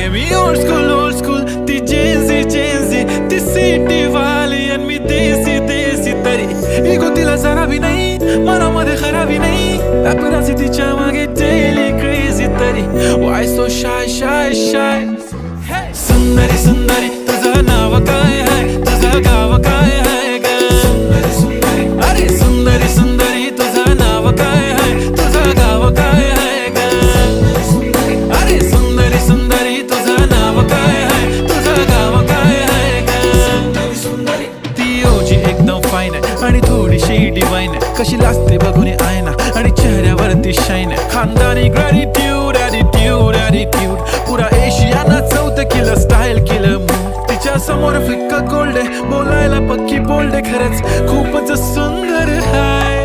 मी old school ती Gen Z ती city वाली आणि मी देसी तरी इगो तिला जरा भी नाही मनामध्ये खराबी नाही पॅपराझी तिच्या मागे डेली क्रेझी तरी वाय सो शाय सुंदरी तुझं नाव काय आहे तुझं गाव काय आहे ग अरे सुंदरी तुझं नाव काय आहे तुझं गाव काय आहे ग अरे सुंदरी तुझं नाव काय आहे तुझं गाव काय आहे ग ती ओजी एकदम फाईन आहे आणि थोडीशी डिवाइन आहे कशी लाजते बघून आयना आणि चेहऱ्यावरती शाईन आहे खानदानी ग्रॅटिट्यूड ॲटिट्यूड पुरा एशियाना चौथं किलं स्टाईल केलं तिच्या समोर फिक्क गोल्ड आहे बोलायला पक्की बोल्ड आहे खरंच खूपच सुंदर आहे